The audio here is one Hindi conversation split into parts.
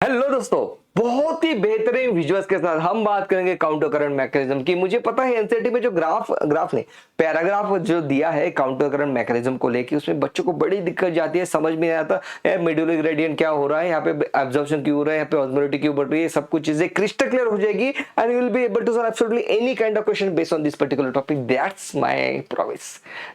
हेलो दोस्तों, बहुत ही बेहतरीन विजुअल्स के साथ हम बात करेंगे काउंटर करंट मैकेनिज्म की। मुझे पता है एनसीईआरटी में जो ग्राफ ने पैराग्राफ जो दिया है काउंटर करंट मैकेनिज्म को लेके, उसमें बच्चों को बड़ी दिक्कत जाती है, समझ में नहीं आता मेडुलरी ग्रेडियंट क्या हो रहा है, यहाँ पे एब्जॉर्प्शन क्यों हो रहा है, यहाँ पे ऑस्मोलिटी क्यों बढ़ रही है। सब कुछ चीजें क्रिस्टल क्लियर हो जाएगी and you will be able to solve absolutely any kind of question based on this particular topic. That's my promise.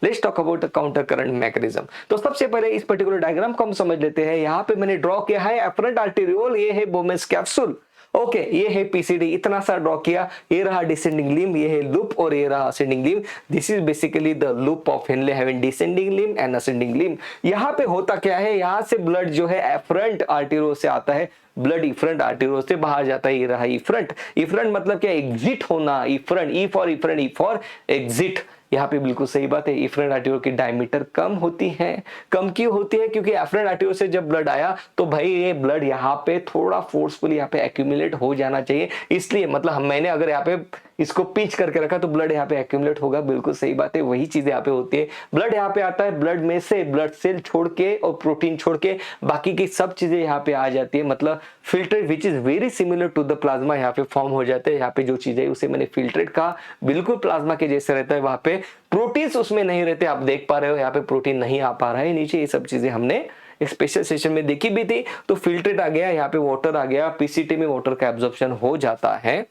Let's talk about counter current mechanism. तो सबसे पहले इस पर्टिकुलर डायग्राम को हम समझ लेते हैं। यहाँ पे मैंने ड्रॉ किया है एफरेंट आर्टेरियोल, ये है बोमेंस कैप्सूल, ओके ये है पीसीडी, इतना सा ड्रॉ किया। ये रहा डिसेंडिंग लिम्ब, ये है लूप और ये रहा ascending limb. This is basically the loop of Henley having descending limb and ascending limb. यहाँ पे होता क्या है, यहाँ से ब्लड जो है एफरेंट आर्टेरियोल से आता है, ब्लड इफरेंट आर्टेरियोल से बाहर जाता है। ये रहा इफरेंट। इफरेंट मतलब क्या, एग्जिट होना। Efferent, E for efferent, E for exit. यहाँ पे बिल्कुल सही बात है, इफरेंट आर्टेरियोल की डायमीटर कम होती है। कम क्यों होती है? क्योंकि एफरेंट आर्टेरियोल से जब ब्लड आया तो भाई ये ब्लड यहाँ पे थोड़ा फोर्सफुली यहाँ पे एक्यूमुलेट हो जाना चाहिए, इसलिए मतलब मैंने अगर यहाँ पे इसको पिंच करके रखा तो ब्लड यहाँ पे एक्यूमुलेट होगा। बिल्कुल सही बात है, वही चीज यहाँ पे होती है। ब्लड यहाँ पे आता है, ब्लड में से ब्लड सेल छोड़ के और प्रोटीन छोड़ के बाकी की सब चीजें यहाँ पे आ जाती है, मतलब filtrate which is very similar to the plasma यहाँ पे फॉर्म हो जाते हैं। यहाँ पे जो चीज है उसे मैंने फिल्ट्रेट कहा, बिल्कुल प्लाज्मा के जैसे रहता है। वहां पे प्रोटीन्स उसमें नहीं रहते, आप देख पा रहे हो यहाँ पे प्रोटीन नहीं आ पा रहा है नीचे। ये सब चीजें हमने एक स्पेशल सेशन में देखी भी थी। तो फिल्ट्रेट आ गया, यहाँ पे वाटर आ गया, पीसीटी में वाटर का एब्जॉर्प्शन हो जाता है।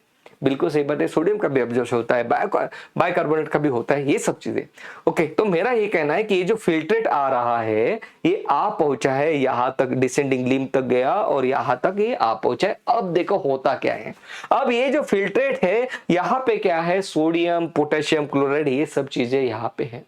बिल्कुल सही बात है, सोडियम का भी एब्जॉर्प्शन होता है, बाइकार्बोनेट का भी होता है, ये सब चीजें। ओके, तो मेरा ये कहना है कि ये जो फिल्ट्रेट आ रहा है ये आ पहुंचा है यहां तक, डिसेंडिंग लिम्ब तक गया और यहां तक ये आ पहुंचा है। अब देखो होता क्या है, अब ये जो फिल्ट्रेट है यहाँ पे क्या है, सोडियम पोटेशियम क्लोराइड, ये सब चीजें यहाँ पे है।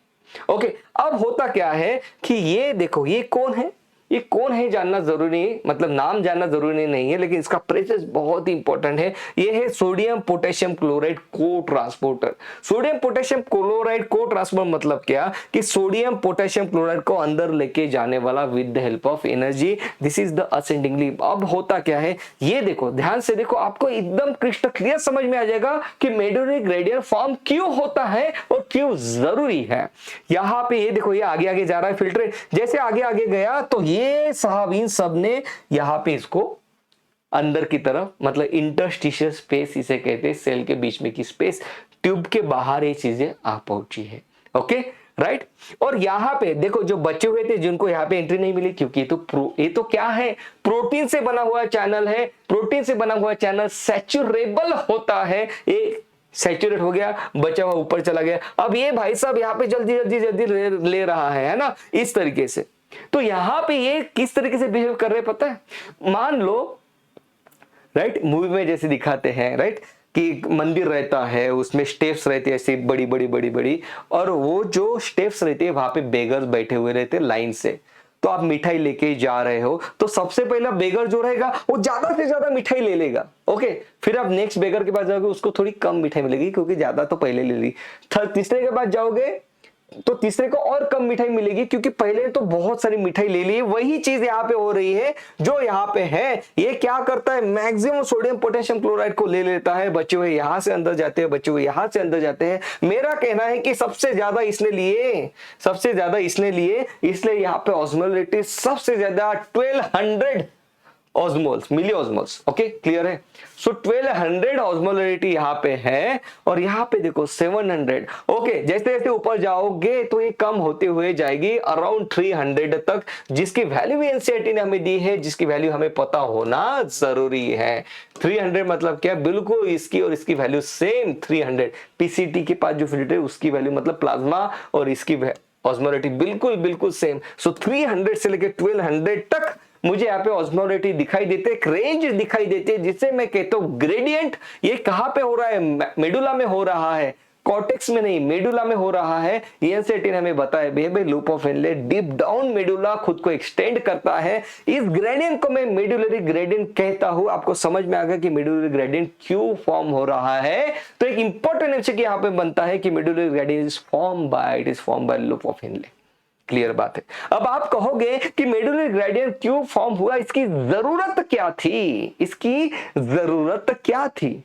ओके, अब होता क्या है कि ये देखो, ये कौन है, ये कौन है जानना जरूरी है, मतलब नाम जानना जरूरी नहीं है, लेकिन इसका प्रेजेंस बहुत ही इंपॉर्टेंट है। ये है सोडियम पोटेशियम क्लोराइड को ट्रांसपोर्टर। सोडियम पोटेशियम क्लोराइड को ट्रांसपोर्टर मतलब क्या, कि सोडियम पोटेशियम क्लोराइड को अंदर लेके जाने वाला with the help of energy. This is the ascending limb. अब होता क्या है, ये देखो ध्यान से देखो, आपको एकदम क्रिस्टल क्लियर समझ में आ जाएगा कि मेडुलरी ग्रेडियंट फॉर्म क्यों होता है और क्यों जरूरी है। यहां पे ये देखो, ये आगे आगे जा रहा है फिल्ट्रेट, जैसे आगे आगे गया तो ये साहब इन सब ने यहां पे इसको अंदर की तरफ, मतलब इंटरस्टिशियल स्पेस इसे कहते हैं, सेल के बीच में की स्पेस, ट्यूब के बाहर ये चीजें आ पहुंची है। Okay right. और यहां पे देखो जो बचे हुए थे जिनको यहाँ पे एंट्री नहीं मिली, क्योंकि ये तो क्या है, प्रोटीन से बना हुआ चैनल है। प्रोटीन से बना हुआ चैनल सैचुरेबल होता है, ये सैचुरेट हो गया, बचा हुआ ऊपर चला गया। अब ये भाई साहब यहाँ पे जल्दी जल्दी जल्दी ले रहा है ना, इस तरीके से। तो यहां पे ये किस तरीके से बिहेव कर रहे हैं पता है, मान लो राइट, मूवी में जैसे दिखाते हैं राइट, कि मंदिर रहता है, उसमें स्टेप्स रहते हैं ऐसी बड़ी बड़ी बड़ी बड़ी, और वो जो स्टेप्स रहते हैं वहां पे बेगर्स बैठे हुए रहते हैं लाइन से। तो आप मिठाई लेके जा रहे हो, तो सबसे पहला बेगर जो रहेगा वो ज्यादा से ज्यादा मिठाई ले लेगा। ओके, फिर आप नेक्स्ट बेगर के पास जाओगे, उसको थोड़ी कम मिठाई मिलेगी क्योंकि ज्यादा तो पहले ले ली। तीसरे के पास जाओगे तो तीसरे को और कम मिठाई मिलेगी क्योंकि पहले तो बहुत सारी मिठाई ले ली। वही चीज यहाँ पे हो रही है जो यहाँ पे है। ये क्या करता है, मैक्सिमम सोडियम पोटेशियम क्लोराइड को ले लेता है, बचे हुए यहां से अंदर जाते हैं, बचे हुए यहां से अंदर जाते हैं। मेरा कहना है कि सबसे ज्यादा इसने लिए, इसलिए यहाँ पे ऑस्मोलिटी सबसे ज्यादा 1200 ऑस्मोल्स, मिली ऑस्मोल्स। ओके क्लियर है। सो 1200 ऑस्मोलरिटी यहाँ पे है और यहाँ पे देखो 700। ओके, जैसे जैसे ऊपर जाओगे तो ये कम होते हुए जाएगी अराउंड 300 तक, जिसकी वैल्यू भी एनसीईआरटी ने हमें दी है, जिसकी वैल्यू हमें पता होना जरूरी है। 300 मतलब क्या, बिल्कुल इसकी और इसकी वैल्यू सेम 300। पीसीटी के पास जो फिल्टर है उसकी वैल्यू मतलब प्लाज्मा और इसकी ऑस्मोलरिटी बिल्कुल बिल्कुल सेम। सो 300 से लेकर 1200 तक मुझे यहाँ पे ऑस्मोलरिटी दिखाई देते, एक रेंज दिखाई देती है, जिससे मैं कहता हूँ ग्रेडियंट ये कहां पे हो रहा है, मेडुला में हो रहा है, कॉर्टेक्स में नहीं, मेडुला में हो रहा है। एनसीईआरटी ने हमें बताया भाई loop of Henley deep down medulla खुद को एक्सटेंड करता है। इस ग्रेडियंट को मैं मेडुलरी ग्रेडियंट कहता हूं। आपको समझ में आ गया कि मेडुलरी ग्रेडियंट क्यों फॉर्म हो रहा है। तो एक इंपॉर्टेंट एमसीक्यू यहाँ पे बनता है कि medullary gradient is form by loop of Henley. Clear बात है। अब आप कहोगे कि मेडुलरी ग्रेडियंट क्यों फॉर्म हुआ, इसकी जरूरत क्या थी, इसकी जरूरत क्या थी।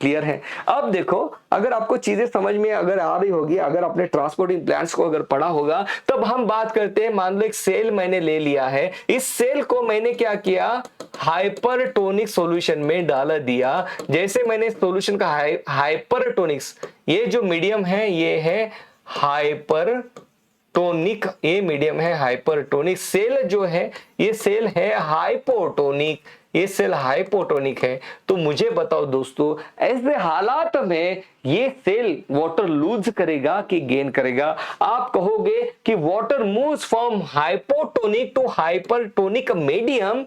क्लियर है। अब देखो, अगर आपको चीजें समझ में अगर आ रही होगी, अगर आपने ट्रांसपोर्टिंग प्लांट्स को अगर पढ़ा होगा, तब हम बात करते हैं, मान लो एक सेल मैंने ले लिया है, इस सेल को मैंने क्या किया, हाइपरटोनिक सॉल्यूशन में डाल दिया। जैसे मैंने सॉल्यूशन का हाइपरटोनिक्स, ये जो मीडियम है ये है हाइपरटोनिक, ये मीडियम है हाइपरटोनिक, सेल जो है ये सेल है हाइपोटोनिक, ये सेल हाइपोटोनिक है। तो मुझे बताओ दोस्तों, ऐसे हालात में ये सेल वाटर लूज करेगा कि गेन करेगा? आप कहोगे कि water moves from hypotonic to hypertonic medium,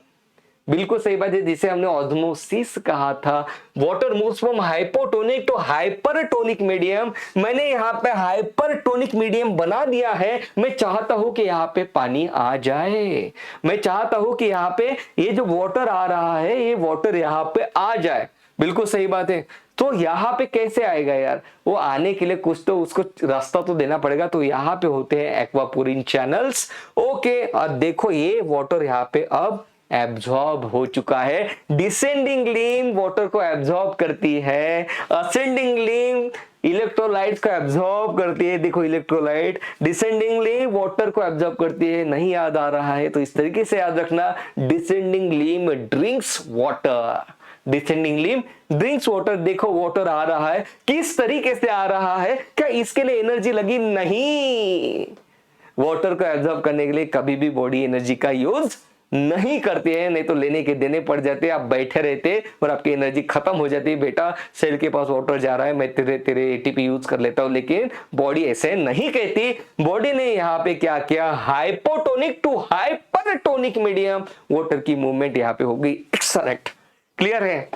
बिल्कुल सही बात है, जिसे हमने ऑस्मोसिस कहा था। Water moves from hypotonic to hypertonic medium, मैंने यहाँ पे हाइपरटोनिक मीडियम बना दिया है। मैं चाहता हूं कि यहाँ पे पानी आ जाए, मैं चाहता हूं कि यहाँ पे ये जो वाटर आ रहा है, ये वाटर यहाँ पे आ जाए। बिल्कुल सही बात है। तो यहाँ पे कैसे आएगा यार? वो आने के लिए कुछ तो उसको रास्ता तो देना पड़ेगा। तो यहाँ पे होते हैं एक्वापोरिन चैनल्स। ओके, और देखो ये वाटर यहाँ पे अब एब्जॉर्ब हो चुका है। डिसेंडिंग लीम वाटर को एब्जॉर्ब करती है, असेंडिंग लीम इलेक्ट्रोलाइट्स को एब्जॉर्ब करती है। देखो इलेक्ट्रोलाइट डिसेंडिंग लीम वाटर को एब्जॉर्ब करती है। नहीं याद आ रहा है तो इस तरीके से याद रखना, डिसेंडिंग लीम ड्रिंक्स वाटर, डिसेंडिंग लीम ड्रिंक्स वाटर। देखो वाटर आ रहा है, किस तरीके से आ रहा है? क्या इसके लिए एनर्जी लगी? नहीं, वाटर को एब्जॉर्ब करने के लिए कभी भी बॉडी एनर्जी का यूज नहीं करते हैं, नहीं तो लेने के देने पड़ जाते, आप बैठे रहते और आपकी एनर्जी खत्म हो जाती है। बेटा सेल के पास वाटर जा रहा है, मैं तेरे एटीपी यूज कर लेता हूं, लेकिन बॉडी ऐसे नहीं कहती। बॉडी ने यहाँ पे क्या किया, hypotonic to hypertonic medium, water की मूवमेंट यहाँ पे हो गई एक्सेलेरेट। क्लियर है?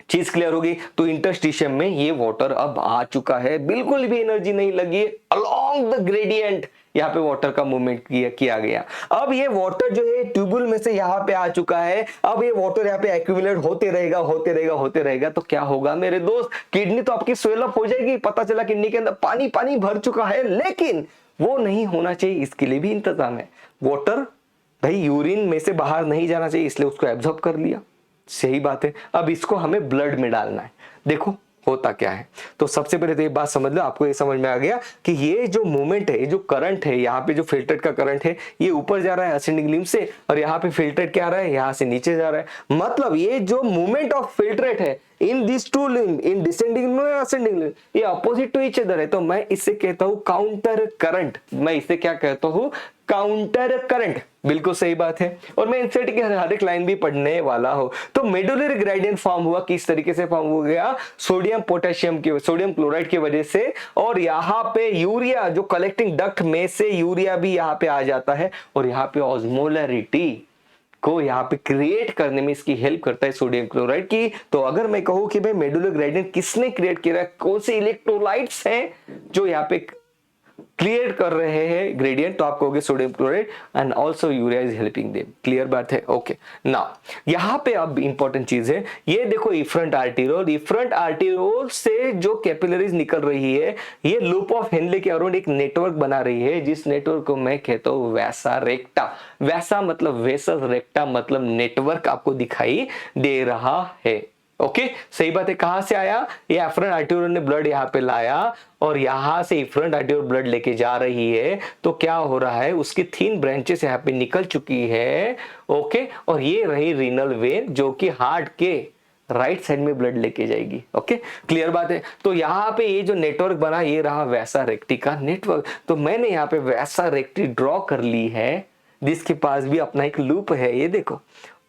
चीज क्लियर होगी। तो इंटरस्टिशियम में ये वाटर अब आ चुका है, बिल्कुल भी एनर्जी नहीं लगी, अलोंग द ग्रेडियंट यहाँ पे वाटर का मूवमेंट किया गया। अब ये वाटर जो है ट्यूबुल में से यहाँ पे आ चुका है। अब ये वाटर यहाँ पे एक्यूमुलेट होते रहेगा, होते रहेगा, होते रहेगा। तो क्या होगा मेरे दोस्त, किडनी तो आपकी स्वेल अप हो जाएगी। पता चला किडनी के अंदर पानी पानी भर चुका है, लेकिन वो नहीं होना चाहिए, इसके लिए भी इंतजाम है। वाटर भाई यूरिन में से बाहर नहीं जाना चाहिए, इसलिए उसको एब्जॉर्ब कर लिया। सही बात है। अब इसको हमें ब्लड में डालना है। देखो होता क्या है, तो सबसे पहले तो ये बात समझ लो, आपको ये समझ में आ गया कि ये जो मूवमेंट है, ये जो करंट है, यहाँ पे जो फिल्टर्ड का करंट है, ये ऊपर जा रहा है असेंडिंग लिम्ब से, और यहाँ पे फिल्टर्ड क्या आ रहा है, यहाँ से नीचे जा रहा है। मतलब ये जो मूवमेंट ऑफ फिल्ट्रेट है in this two limb, in descending limb और असेंडिंग लिम्ब, ये अपोजिट टू ईच अदर है। तो मैं इससे कहता हूं काउंटर करंट। मैं इसे क्या कहता हूं, काउंटर करंट। बिल्कुल सही बात है। और मैं एनसीईआरटी की हर एक लाइन भी पढ़ने वाला हूं। तो मेडुलरी ग्रेडियंट फॉर्म हुआ, किस तरीके से फॉर्म हो गया, सोडियम पोटेशियम की, सोडियम क्लोराइड की वजह से। और यहाँ पे यूरिया, जो कलेक्टिंग डक्ट में से यूरिया भी यहाँ पे आ जाता है, और यहाँ पे ऑस्मोलरिटी को यहाँ पे क्रिएट करने में इसकी हेल्प करता है सोडियम क्लोराइड की। तो अगर मैं कहूं कि भाई मेडुलर ग्रेडियंट किसने क्रिएट किया, कौन से इलेक्ट्रोलाइट्स हैं जो यहाँ पे क्रिएट कर रहे हैं ग्रेडियंट, तो आप कहोगे sodium chloride, and also urea is helping them. Clear बात है? ओके। नाउ यहाँ पे अब इंपॉर्टेंट चीज है, ये देखो इफ्रंट आर्टेरियोल, इफ्रंट आर्टेरियोल से जो कैपिलरीज निकल रही है, ये लूप ऑफ हेनले के अराउंड एक नेटवर्क बना रही है, जिस नेटवर्क को मैं कहता हूं वैसा रेक्टा। वैसा मतलब वेसस, रेक्टा मतलब नेटवर्क आपको दिखाई दे रहा है। ओके, सही बात है। कहां से आया, ये एफरेंट आर्टेरियोल ने ब्लड यहाँ पे लाया, और यहां से इफ्रंट आर्टेरियोल ब्लड लेके जा रही है। तो क्या हो रहा है, उसकी थीन ब्रांचेस यहाँ पे निकल चुकी है। ओके, और ये रही रीनल वेन, जो कि हार्ट के राइट साइड में ब्लड लेके जाएगी। ओके, क्लियर बात है। तो यहाँ पे ये जो नेटवर्क बना, ये रहा वैसा रेक्टी का नेटवर्क। तो मैंने यहाँ पे वैसा रेक्टी ड्रॉ कर ली है, जिसके पास भी अपना एक लूप है, ये देखो।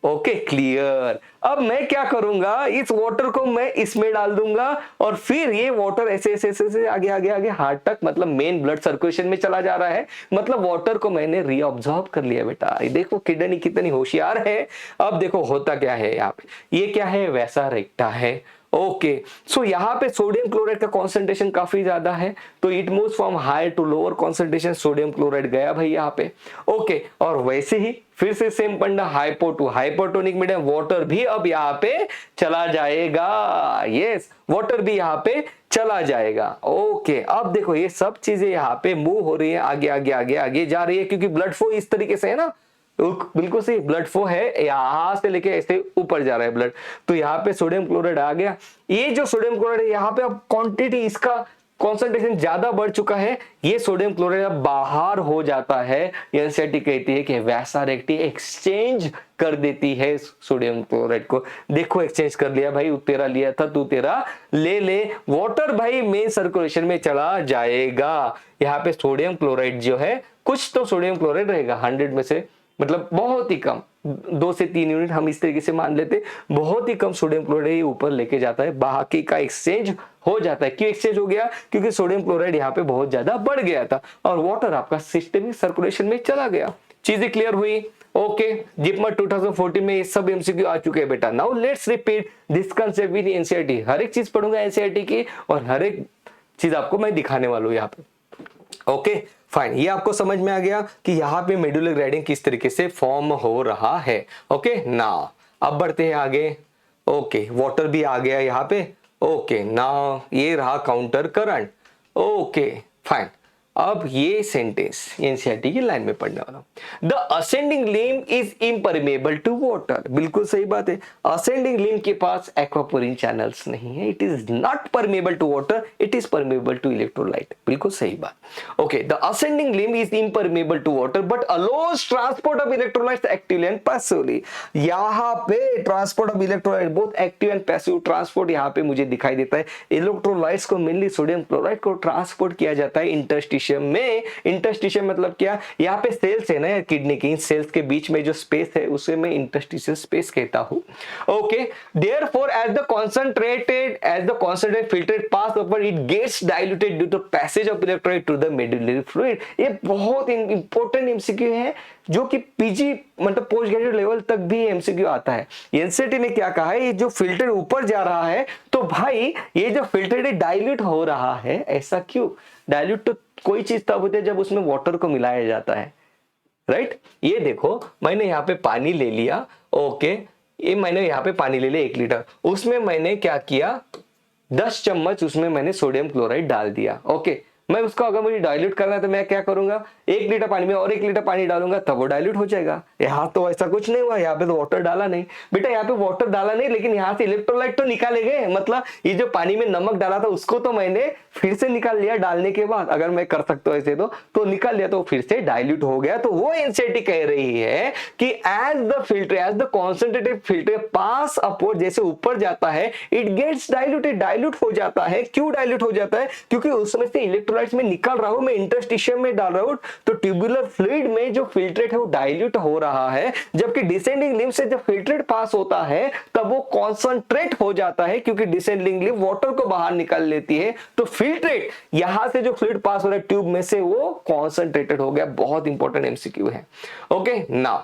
Okay, clear. अब मैं क्या करूंगा, इस वाटर को मैं इसमें डाल दूंगा, और फिर ये वाटर ऐसे ऐसे ऐसे आगे आगे आगे हार्ट तक, मतलब मेन ब्लड सर्कुलेशन में चला जा रहा है। मतलब वाटर को मैंने रीअब्सॉर्ब कर लिया। बेटा ये देखो किडनी कितनी होशियार है। अब देखो होता क्या है, यहाँ पे ये क्या है, वैसा रेक्टा है। ओके, सो यहाँ पे सोडियम क्लोराइड का कॉन्सेंट्रेशन काफी ज्यादा है, तो it moves from higher to lower concentration. Sodium chloride गया भाई यहाँ पे। ओके, और वैसे ही फिर से सेम पंडा, hypo to hypotonic medium, water भी अब यहाँ पे चला जाएगा। यस, वाटर भी यहाँ पे चला जाएगा। ओके, अब देखो ये सब चीजें यहाँ पे मूव हो रही है, आगे आगे आगे आगे जा रही है, क्योंकि ब्लड फ्लो इस तरीके से है ना, बिल्कुल सही, ब्लड फ्लो है, यहां से लेके ऐसे ऊपर जा रहा है ब्लड, तो यहाँ पे सोडियम क्लोराइड आ गया। ये जो सोडियम क्लोराइड है यहाँ पे अब क्वांटिटी, इसका कॉन्सेंट्रेशन ज्यादा बढ़ चुका है, ये सोडियम क्लोराइड अब बाहर हो जाता है। एनसीईआरटी कहती है कि वैसारेक्टी एक्सचेंज कर देती है सोडियम क्लोराइड को। देखो एक्सचेंज कर लिया भाई, तेरा लिया था तू तेरा ले ले, वाटर भाई मेन सर्कुलेशन में चला जाएगा। यहाँ पे सोडियम क्लोराइड जो है, कुछ तो सोडियम क्लोराइड रहेगा 100 में से, मतलब बहुत ही कम, 2 से 3 यूनिट हम इस तरीके से मान लेते, बहुत ही कम सोडियम क्लोराइड ऊपर लेके जाता है, बाकी का एक्सचेंज हो जाता है। क्यों एक्सचेंज हो गया? क्योंकि सोडियम क्लोराइड यहाँ पे बहुत ज्यादा बढ़ गया था और वाटर आपका सिस्टमिक सर्कुलेशन में चला गया। चीजें क्लियर हुई? ओके, जिपमर 2014 में ये सब एमसीक्यू आ चुके हैं बेटा। Now let's repeat this concept with NCERT. हर एक चीज पढ़ूंगा एनसीईआरटी की और हर एक चीज आपको मैं दिखाने वाला हूं यहाँ पे। ओके फाइन, ये आपको समझ में आ गया कि यहाँ पे मेडुलर ग्लैंड किस तरीके से फॉर्म हो रहा है। ओके नाउ अब बढ़ते हैं आगे। ओके वाटर भी आ गया यहाँ पे। ओके नाउ ये रहा काउंटर करंट। ओके फाइन, अब ये सेंटेंस एनसीईआरटी की लाइन में पढ़ने वाला हूं। The ascending limb is impermeable to water. बिल्कुल सही बात है, असेंडिंग लिम्ब के पास एक्वापोरिन चैनल्स नहीं है। It is not permeable to water, it is permeable to electrolyte. बिल्कुल सही बात। Okay, the ascending limb is impermeable to water but allows transport of electrolytes actively and passively. यहाँ पे transport of electrolyte both active and passive transport यहाँ पे मुझे दिखाई देता है। इलेक्ट्रोलाइट्स को मेनली सोडियम क्लोराइड को ट्रांसपोर्ट किया जाता है इंटरस्टिशियम में। इंटरस्टिशियम मतलब क्या? यहाँ पे सेल्स है ना किडनी की, सेल्स के बीच में जो स्पेस है उसे मैं इंटरस्टिशियल स्पेस कहता हूं। Okay, therefore as the concentrated filtrate pass upward it gets diluted due to passage of electrolyte to the medullary fluid। ये बहुत इंपॉर्टेंट एमसीक्यू है जो कि पीजी मतलब पोस्ट ग्रेजुएट लेवल तक भी एमसीक्यू आता है। एनसीईआरटी ने क्या कहा है, ये जो फिल्टर ऊपर जा रहा है तो भाई ये जो फिल्टर डाइल्यूट हो रहा है। ऐसा क्यों? डाइल्यूट तो कोई चीज तब होती है जब उसमें वाटर को मिलाया जाता है, राइट? ये देखो मैंने यहाँ पे पानी ले लिया। ओके, ये मैंने यहाँ पे पानी ले लिया 1 लीटर, उसमें मैंने क्या किया, 10 चम्मच उसमें मैंने सोडियम क्लोराइड डाल दिया। ओके, मैं उसको अगर मुझे डाइल्यूट करना है तो मैं क्या करूंगा, 1 लीटर पानी में और 1 लीटर पानी डालूंगा तब वो डाइल्यूट हो जाएगा। यहाँ तो ऐसा कुछ नहीं हुआ, यहाँ पे तो वाटर डाला नहीं बेटा, यहाँ पे वाटर डाला नहीं, लेकिन यहाँ से इलेक्ट्रोलाइट तो निकाले गए। मतलब ये जो पानी में नमक डाला था उसको तो मैंने फिर से निकाल लिया डालने के बाद, अगर मैं कर सकता हूं ऐसे तो निकाल लिया, तो फिर से डाइल्यूट हो गया। तो वो एनसीईआरटी कह रही है कि as the concentrated filter pass upward, जैसे ऊपर जाता है इट गेट्स डाइल्यूटेड, डाइल्यूट हो जाता है। क्यों डाइल्यूट हो जाता है? क्योंकि उसमें से इलेक्ट्रोलाइट्स में निकाल रहा हूं, मैं इंटरस्टिशियम में डाल रहा हूं, तो ट्यूबुलर फ्लूइड में जो फिल्ट्रेट है वो डाइल्यूट हो रहा है। जबकि डिसेंडिंग लिम्ब से जब फिल्ट्रेट पास होता है तब वो कॉन्सेंट्रेट हो जाता है, क्योंकि डिसेंडिंग लिम्ब वाटर को बाहर निकाल लेती है। तो फिल्ट्रेट यहां से जो फ्लूइड पास हो रहा है ट्यूब में से वो कॉन्सेंट्रेटेड हो गया। बहुत इंपॉर्टेंट एमसीक्यू है। ओके नाउ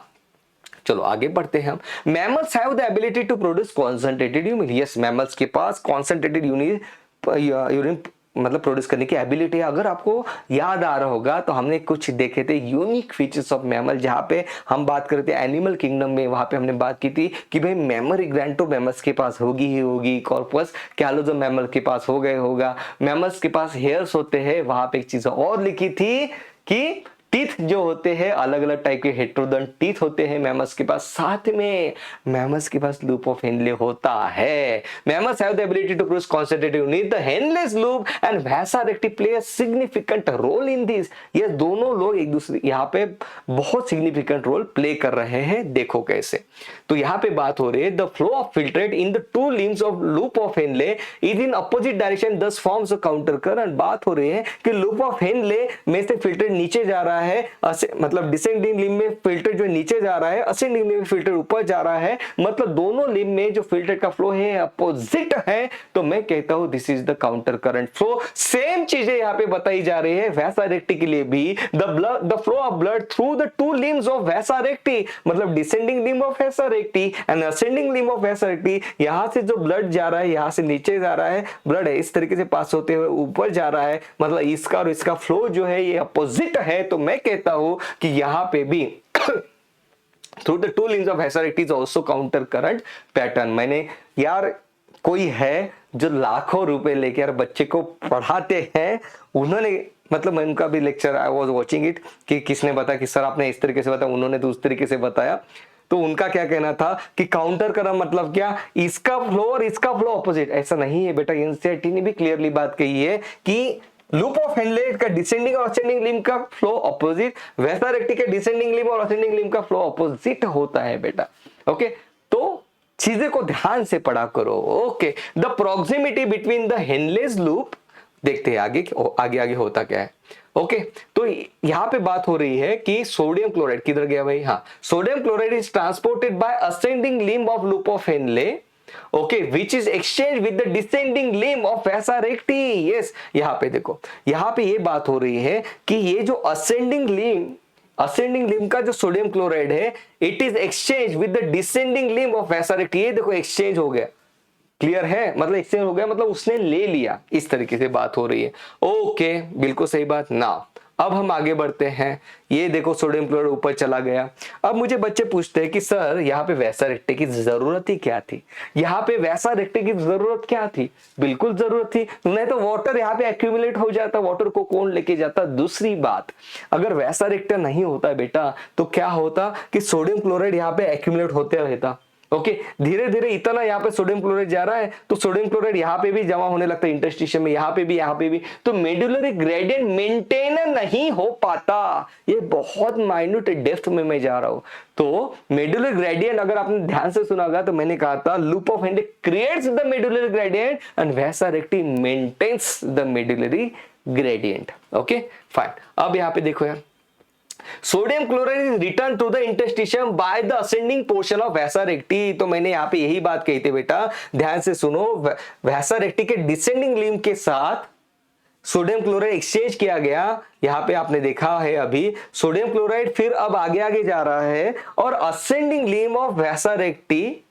चलो आगे बढ़ते हैं हम। Mammals have the ability to produce concentrated urine. Yes, mammals के पास कॉन्सेंट्रेटेड यूरिन मतलब प्रोड्यूस करने की एबिलिटी है। अगर आपको याद आ रहा होगा तो हमने कुछ देखे थे यूनिक फीचर्स ऑफ मैमल, जहां पे हम बात करते हैं एनिमल किंगडम में, वहां पे हमने बात की थी कि भाई मेमोरी ग्लैंड तो मैमल्स के पास होगी ही होगी, कॉर्पस कैलोजम मैमल के पास हो गए होगा, मैमल्स के पास हेयर्स होते हैं। वहां पे एक चीज और लिखी थी कि टीथ जो होते हैं अलग अलग टाइप के हेट्रोडोंट टीथ होते हैं मैमल्स के पास, साथ में मैमल्स के पास लूप ऑफ हेनले होता है। Mammals have the ability to produce concentrated unit, the Henle's loop and vasa recti play a significant role in this. ये दोनों लोग एक दूसरे यहाँ पे बहुत सिग्निफिकेंट रोल प्ले कर रहे हैं। देखो कैसे, तो यहाँ पे बात हो रही है the flow of filtrate in the 2 limbs of loop of Henley is in opposite direction दस फॉर्म्स अ काउंटर करंट। बात हो रही है कि लूप ऑफ हेनले में से फिल्ट्रेट नीचे जा रहा है, मतलब डिसेंडिंग लिम्ब में फिल्टर जो नीचे जा रहा है, असेंडिंग लिम्ब में फिल्टर ऊपर जा रहा है, मतलब दोनों लिम्ब में जो फिल्टर का फ्लो है अपोजिट है। तो मैं कहता हूं this is the counter current flow. Same चीजें यहां पे बताई जा रही है वैसा रेक्टी के लिए भी। The flow of blood through the 2 limbs of vasa recti, मतलब descending limb of vasa recti and ascending limb of vasa recti. यहां से जो ब्लड जा रहा है यहां से नीचे जा रहा है, ब्लड है इस तरीके से पास होते हुए ऊपर जा रहा है, मतलब इसका और इसका फ्लो जो है ये अपोजिट है। तो मैं कहता हूं कि यहां पे भी through the 2 limbs of vasa recti is also counter current pattern. मैंने यार कोई है जो लाखों रुपए लेके यार बच्चे को पढ़ाते हैं, उन्होंने मतलब मैं उनका भी lecture I was watching it कि किसने बताया कि सर आपने इस तरीके से बताया, उन्होंने तो उस तरीके से बताया। तो उनका क्या कहना था कि काउंटर करंट मतलब क्या, इसका फ्लो और इसका फ्लो ऑपोजिट। ऐसा नहीं है बेटा, एनसीईआरटी ने भी क्लियरली बात कही है कि लूप ऑफ हेनले का डिसेंडिंग और असेंडिंग लिंब का फ्लो ऑपोजिट, वैसा रेक्टी के डिसेंडिंग लिंब और असेंडिंग लिंब का फ्लो ऑपोजिट होता है बेटा। ओके, तो चीजें को ध्यान से पढ़ा करो। Okay, the proximity between the Henle's loop, देखते हैं आगे आगे आगे होता क्या है। ओके, तो यहां पे बात हो रही है कि सोडियम क्लोराइड किधर गया भाई, हाँ, sodium chloride is transported by ascending limb of loop of Henley, okay, which is exchange with the descending limb of vasa recti. Yes, यहां पे देखो, यहां पे ये बात हो रही है कि ये जो असेंडिंग लिंब का जो सोडियम क्लोराइड है, it is exchange with the descending limb of vasa recti. ये देखो एक्सचेंज हो गया, क्लियर है, मतलब एक्सचेंज हो गया मतलब उसने ले लिया, इस तरीके से बात हो रही है। ओके, बिल्कुल सही बात ना। अब हम आगे बढ़ते हैं, ये देखो सोडियम क्लोराइड ऊपर चला गया। अब मुझे बच्चे पूछते हैं कि सर यहाँ पे वैसा रेक्टे की जरूरत ही क्या थी, यहाँ पे वैसा रेक्टे की जरूरत क्या थी? बिल्कुल जरूरत थी, नहीं तो वाटर यहाँ पे एक्यूमुलेट हो जाता, वाटर को कौन लेके जाता। दूसरी बात, अगर वैसा रेक्टर नहीं होता बेटा तो क्या होता कि सोडियम क्लोराइड यहाँ पे एक्यूमुलेट होते रहता। ओके, धीरे धीरे इतना यहाँ पे सोडियम क्लोराइड जा रहा है तो सोडियम क्लोराइड यहाँ पे भी जमा होने लगता है इंटरस्टिशियम में, यहाँ पे भी, तो मेडुलरी ग्रेडियंट मेंटेन नहीं हो पाता। ये बहुत माइन्यूट डेप्थ में मैं जा रहा हूं। तो मेडुलरी ग्रेडियंट अगर आपने ध्यान से सुना होगा तो मैंने कहा था loop of Henle creates the medullary gradient and vasa recti maintains the medullary gradient. Okay fine, अब यहाँ पे देखो यार, sodium chloride is return to the interstitium by the ascending portion of vasa recti. तो मैंने यहाँ पे यही बात कही थी बेटा, ध्यान से सुनो, वैसा रेक्टी के डिसेंडिंग लिंब के साथ सोडियम क्लोराइड एक्सचेंज किया गया। यहां पे आपने देखा है अभी सोडियम क्लोराइड फिर अब आगे आगे जा रहा है और ascending limb of vasa recti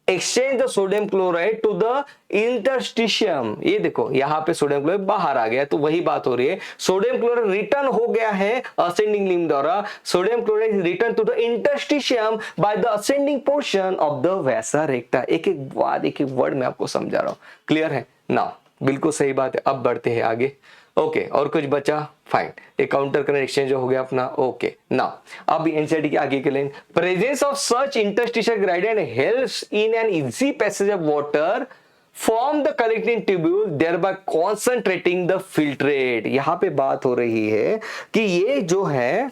exchange the sodium chloride to the interstitium. ये देखो यहां पे सोडियम क्लोराइड बाहर आ गया, तो वही बात हो रही है, सोडियम क्लोराइड रिटर्न हो गया है असेंडिंग लिंब द्वारा, sodium chloride return to the interstitium by the ascending portion of the vasa recta. एक एक बात, एक एक वर्ड मैं आपको समझा रहा हूं, क्लियर है ना? बिल्कुल सही बात है। अब बढ़ते हैं आगे। ओके, और कुछ बचा? फाइन, एक काउंटर करंट एक्सचेंज हो गया अपना। ओके, नाउ अब एनसीईआरटी के आगे के line, presence of such interstitial gradient helps in an easy passage of water form the collecting tubule thereby concentrating the filtrate. यहां पे बात हो रही है कि ये जो है,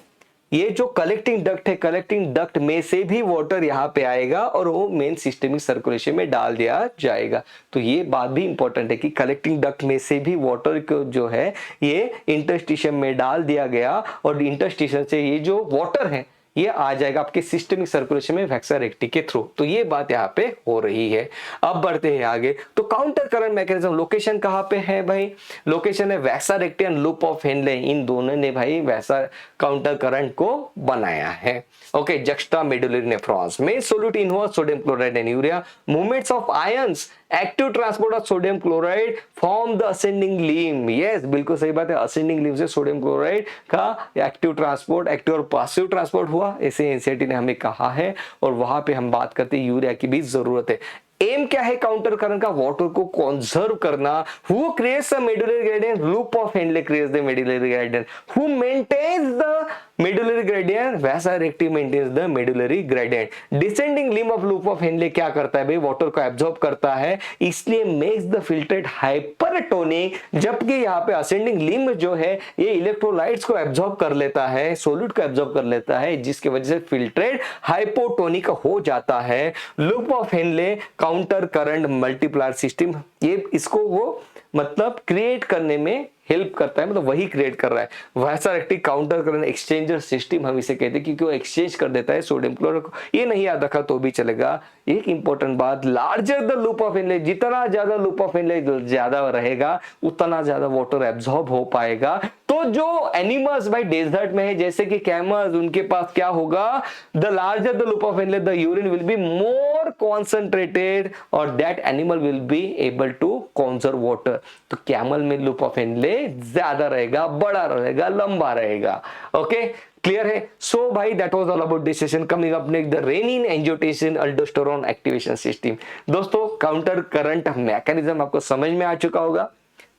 ये जो कलेक्टिंग डक्ट है, कलेक्टिंग डक्ट में से भी वाटर यहाँ पे आएगा और वो मेन सिस्टमिक सर्कुलेशन में डाल दिया जाएगा। तो ये बात भी इंपॉर्टेंट है कि कलेक्टिंग डक्ट में से भी वाटर को जो है ये इंटरस्टिशियम में डाल दिया गया और इंटरस्टिशियम से ये जो वाटर है ये आ जाएगा आपके सिस्टमिक सर्कुलेशन में वैक्सा रेक्टी के थ्रू। तो ये बात यहाँ पे हो रही है। अब बढ़ते हैं आगे। तो काउंटर करंट मैकेनिज्म लोकेशन कहाँ पे है भाई? लोकेशन है vasa recti and loop of Henle, इन दोनों ने भाई वैसा काउंटर करंट को बनाया है। ओके, जक्स्टा मेडुलरी नेफ्रॉन्स में solute inverse sodium chloride and urea, movements of ions, active transport of sodium chloride form the ascending limb. Yes, बिल्कुल सही बात है, असेंडिंग लिंब से सोडियम क्लोराइड का एक्टिव ट्रांसपोर्ट, एक्टिव और पैसिव ट्रांसपोर्ट हुआ, ऐसे एनसीईआरटी ने हमें कहा है। और वहां पे हम बात करते हैं यूरिया की भी जरूरत है। एम क्या है काउंटर करंट का? वाटर को कंजर्व करना। Who creates the medullary gradient? Loop of Henle creates the medullary gradient. Who maintains the medullary gradient? Vasa recti maintains the medullary gradient. Descending limb of loop of Henle क्या करता है भाई? वाटर को एब्जॉर्ब करता है, इसलिए मेक्स द फिल्ट्रेट हाइपरटोनिक। जबकि यहाँ पे असेंडिंग लिंब जो है ये इलेक्ट्रोलाइट्स को एब्जॉर्ब कर लेता है, सोल्यूट को एब्जॉर्ब कर लेता है, जिसकी वजह से फिल्ट्रेट हाइपोटोनिक हो जाता है। Loop of Henley counter current multiplier system, ये इसको वो मतलब क्रिएट करने में हेल्प करता है, मतलब वही क्रिएट कर रहा है। वैसा recti counter current exchanger system हम इसे कहते हैं, क्योंकि वो एक्सचेंज कर देता है सोडियम क्लोराइड को। ये नहीं याद रखा तो भी चलेगा। एक इंपॉर्टेंट बात, larger the loop of Henley, जितना ज्यादा लूप ऑफ हेनले ज्यादा रहेगा उतना ज्यादा वाटर एब्जॉर्ब हो पाएगा। तो जो एनिमल्स भाई डेजर्ट में है जैसे कि कैमल्स, उनके पास क्या होगा? The larger the loop of Henle the urine will be more concentrated और that animal will be able to conserve water. तो कैमल में लूप ऑफ हेनले ज्यादा रहेगा, बड़ा रहेगा, लंबा रहेगा। ओके, क्लियर है? सो भाई that was all about this session. Coming up next the renin angiotensin अल्डोस्टेरोन activation system. दोस्तों, काउंटर करंट मैकेनिज्म आपको समझ में आ चुका होगा,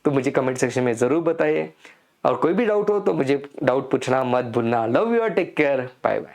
तो मुझे कमेंट सेक्शन में जरूर बताइए। और कोई भी डाउट हो तो मुझे डाउट पूछना मत भूलना। Love you, take care, bye bye.